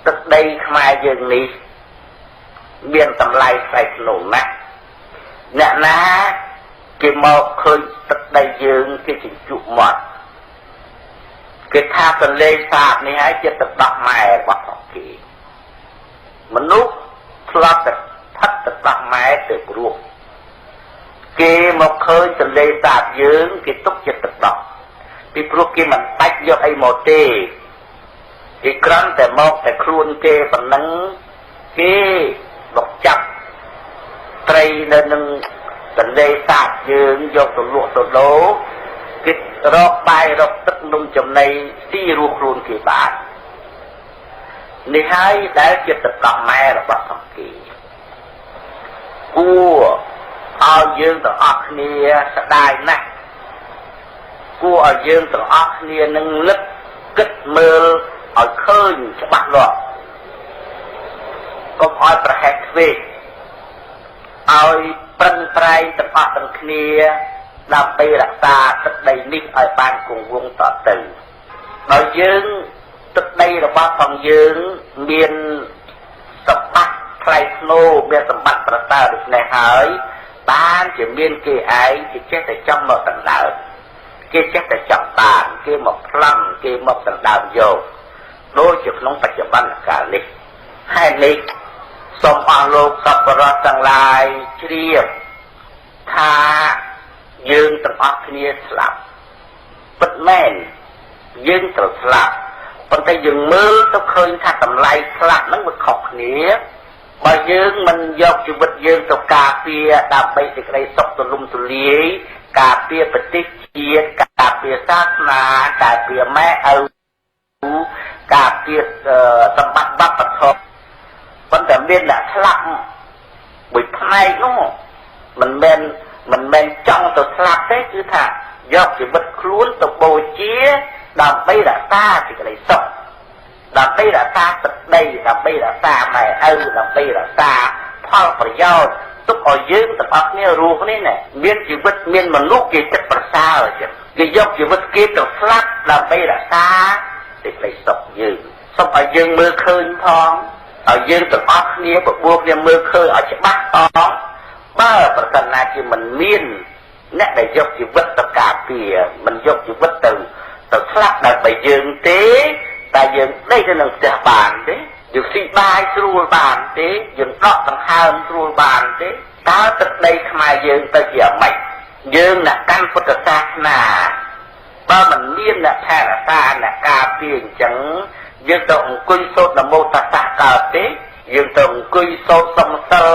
ទឹកដីខ្មែរយើងនេះមានតម្លៃថ្លៃថ្នូរណាស់អ្នកណាគេមកឃើញទឹកដីយើងគេជញ្ជក់មាត់គេថាទន្លេសាបនេះហើយជាទឹកដោះម៉ែរបស់ផងគេមនុស្សធ្លាប់តែផឹកទឹកដោះម៉ែទៅព្រោះគេមកឃើញទន្លេសាបយើងគេទុកជាទឹកដោះពីព្រោះគេមិនបាច់យកអីមកទេគេគ្រាន់តែមកតែខ្លួនគេប៉ុណ្ណឹងគេមកចាប់ត្រីនៅនឹងទន្លេសាបយើងយកទៅលក់ទៅដូរគេរកបាយរកទឹកនំចំណីស៊ីរស់ខ្លួនគេបាននេះហើយដែលជាទឹកដោះម៉ែរបស់ផងគេគួរឲ្យយើងទាំងអស់គ្នាស្ដាយណាស់គួរឲ្យយើងទាំងអស់គ្នានឹងលឹកគិតមើលឲ្យឃើញច្បាស់លាស់កុំឲ្យប្រហែសធ្វេសឲ្យប្រឹងប្រែងទាំងអស់ទាំងគ្នាដើម្បីរក្សាទឹកដីនេះឲ្យបានគង់វង្សតទៅដោយយើងទឹកដីរបស់ផងយើងមានសម្បត្តិថ្លៃថ្នូរមានសម្បត្តិប្រសើរដូច្នេះហើយបានជាមានគេឯងគេចេះតែចង់មកដណ្ដើមគេចេះតែចង់បានគេមកប្លន់គេមកដណ្ដើមយកដូចជាក្នុងបច្ចុប្បន្នកាលនេះហើយនេះសូមអស់លោកសប្បុរសទាំងឡាយជ្រាបថាយើងទាំងអស់គ្នាស្លាប់ពិតមែនយើងត្រូវស្លាប់ប៉ុន្តែយើងមើលទៅឃើញថាតម្លៃស្លាប់ហ្នឹងវាខុសគ្នាបើយើងមិនយកជីវិតយើងទៅការពារដើម្បីសេចក្តីសុខទូលំទូលាយការពារប្រទេសជាតិការពារសាសនាការពារម៉ែឪការពារសម្បត្តិវប្បធម៌ប៉ុន្តែមានអ្នកស្លាប់មួយផ្នែកនោះមិនមែនចង់ទៅស្លាប់ទេគឺថាយកជីវិតខ្លួនទៅបូជាដើម្បីរក្សាសេចក្តីសុខដើម្បីរក្សាទឹកដីដើម្បីរក្សាម៉ែឪដើម្បីរក្សាផលប្រយោជន៍ទុកឲ្យយើងទាំងអស់គ្នារស់នេះណាមានជីវិតមានមនុស្សគេចិត្តប្រសើរចឹងគេយកជីវិតគេទៅស្លាប់ដើម្បីរក្សាសេចក្តីសុខយើងសូមឲ្យយើងមើលឃើញផងឲ្យយើងទាំងអស់គ្នាបបួលគ្នាមើលឃើញឲ្យច្បាស់ផងបើប្រសិនណាជាមិនមានអ្នកដែលយកជីវិតទៅការពារមិនយកជីវិតទៅស្លាប់ដើម្បីយើងទេតែយើងដេកនៅក្នុងផ្ទះបានទេយើងស៊ីបាយស្រួលបានទេយើងដកដង្ហើមស្រួលបានទេតើទឹកដីខ្មែរយើងទៅជាអ្មេចយើងអ្នកកាន់ពុទ្ធសាសនាបើមិនមានអ្នកថែរក្សាអ្នកការពារអញ្ចឹងយើងទៅអង្គុយសូត្រនមោតស្សៈកើតទេយើងទៅអង្គុយសូត្រសំសិល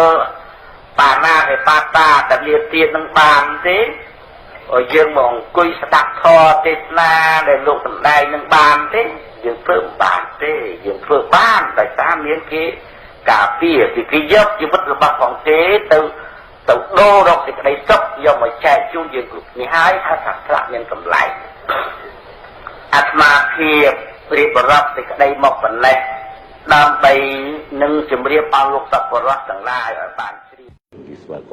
បាណាហេបាតាតលាទៀតនឹងបានទេយើងមកអង្គុយស្ដាប់ធម៌ទេសនាដែលលោកសម្ដែងនឹងបានទេយើងធ្វើមិនបានទេយើងធ្វើបានដោយសារមានគេការពារពីគេយកជីវិតរបស់ផងទេទៅដូររកសេចក្តីសុខយកមកចែកជូនយើងគ្រប់នេះហើយថាស្លាប់មានកម្លាំងអាត្មាភាពរៀបរាប់សេចក្តីមកប៉ុណ្ណេះដើម្បីនឹងជម្រាបដល់លោកសប្បុរសទាំងឡាយឲ្យបានជ្រាប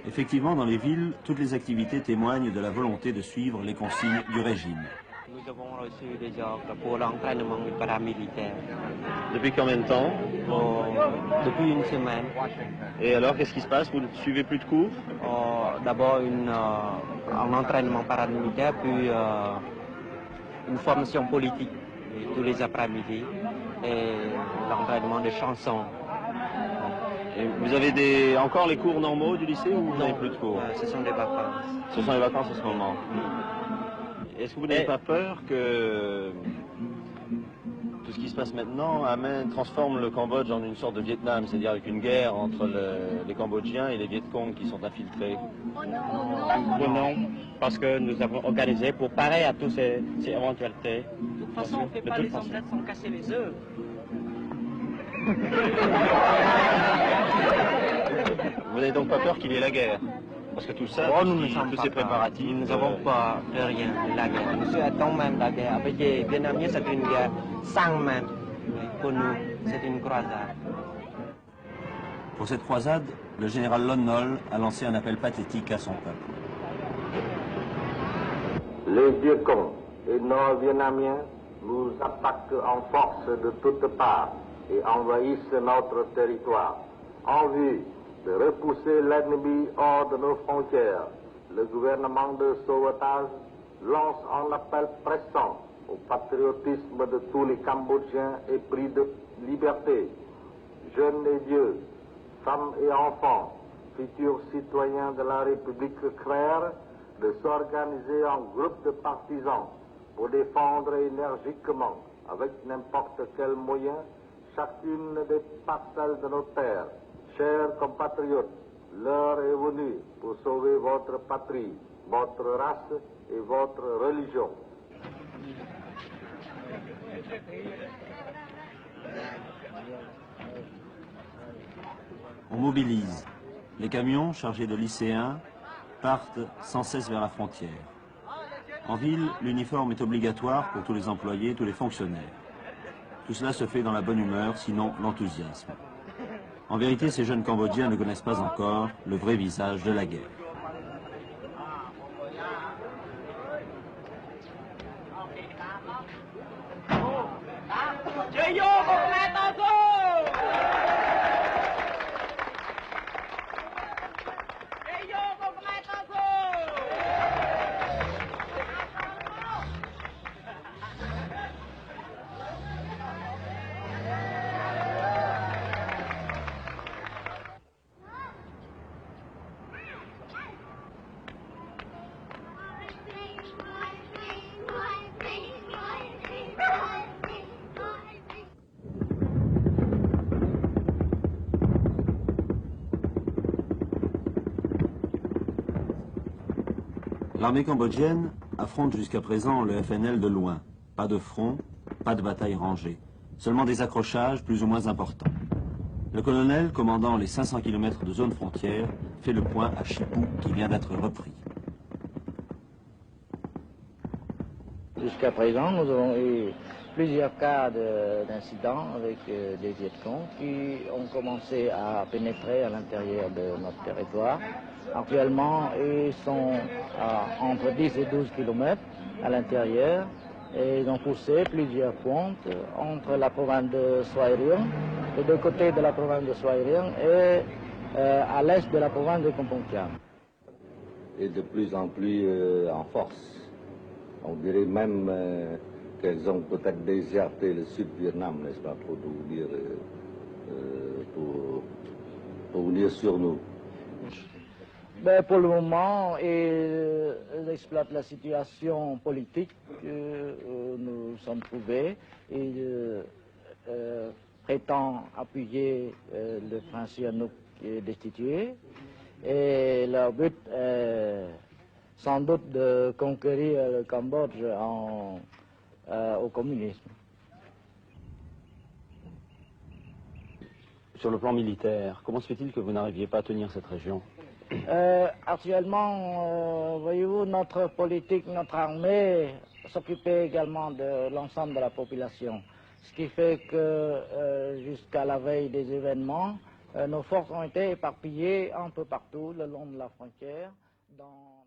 Effectivement, dans les villes, toutes les activités témoignent de la volonté de suivre les consignes du régime. Nous avons reçu des ordres pour l'entraînement paramilitaire. Depuis combien de temps? Depuis une semaine. Et alors, qu'est-ce qui se passe? Vous ne suivez plus de cours? D'abord un entraînement paramilitaire, puis une formation politique tous les après-midi et l'entraînement de chansons. Et vous avez encore les cours normaux du lycée ou vous n'avez plus de cours? Ce sont des vacances. Ce sont les vacances en ce moment. Est-ce que vous n'avez pas peur que tout ce qui se passe maintenant transforme le Cambodge en une sorte de Vietnam, c'est-à-dire avec une guerre entre les Cambodgiens et les Viet Cong qui sont infiltrés? Non, parce que nous avons organisé pour parer à toutes ces éventualités. De toute façon, on ne fait pas les emplettes sans casser les œufs. Vous n'avez donc pas peur qu'il y ait la guerre? Parce que tout ça, tous ces préparatifs... Nous n'avons pas de rien de la guerre. Nous souhaitons même la guerre. Avec les Vietnamiens, c'est une guerre sans même. Pour nous, c'est une croisade. Pour cette croisade, le général Lon Nol a lancé un appel pathétique à son peuple. Les Viet Cong et nord-vietnamiens nous attaquent en force de toutes parts et envahissent notre territoire. En vue de repousser l'ennemi hors de nos frontières, le gouvernement de sauvetage lance un appel pressant au patriotisme de tous les Cambodgiens épris de liberté, jeunes et vieux, femmes et enfants, futurs citoyens de la République claire, de s'organiser en groupe de partisans pour défendre énergiquement, avec n'importe quel moyen, chacune des parcelles de nos terres. Chers compatriotes, l'heure est venue pour sauver votre patrie, votre race et votre religion. On mobilise. Les camions chargés de lycéens partent sans cesse vers la frontière. En ville, l'uniforme est obligatoire pour tous les employés, tous les fonctionnaires. Tout cela se fait dans la bonne humeur, sinon l'enthousiasme. En vérité, ces jeunes Cambodgiens ne connaissent pas encore le vrai visage de la guerre. L'armée cambodgienne affronte jusqu'à présent le FNL de loin. Pas de front, pas de bataille rangée. Seulement des accrochages plus ou moins importants. Le colonel, commandant les 500 km de zone frontière, fait le point à Chipou qui vient d'être repris. Jusqu'à présent, nous avons eu plusieurs cas d'incidents avec des Vietcong qui ont commencé à pénétrer à l'intérieur de notre territoire. Actuellement, ils sont entre 10 et 12 km à l'intérieur et ils ont poussé plusieurs pointes entre la province de Soi Rieng, les deux côtés de la province de Soi Rieng et à l'est de la province de Kompong Cham. Et de plus en plus en force. On dirait même qu'elles ont peut-être déserté le Sud-Vietnam, n'est-ce pas, pour venir, pour venir sur nous. Ben, pour le moment, ils exploitent la situation politique que nous sommes trouvés. Ils prétendent appuyer le prince Sihanouk qui est destitué. Et leur but est sans doute de conquérir le Cambodge au communisme. Sur le plan militaire, comment se fait-il que vous n'arriviez pas à tenir cette région ? Actuellement, voyez-vous, notre politique, notre armée s'occupait également de l'ensemble de la population. Ce qui fait que jusqu'à la veille des événements, nos forces ont été éparpillées un peu partout le long de la frontière. Dans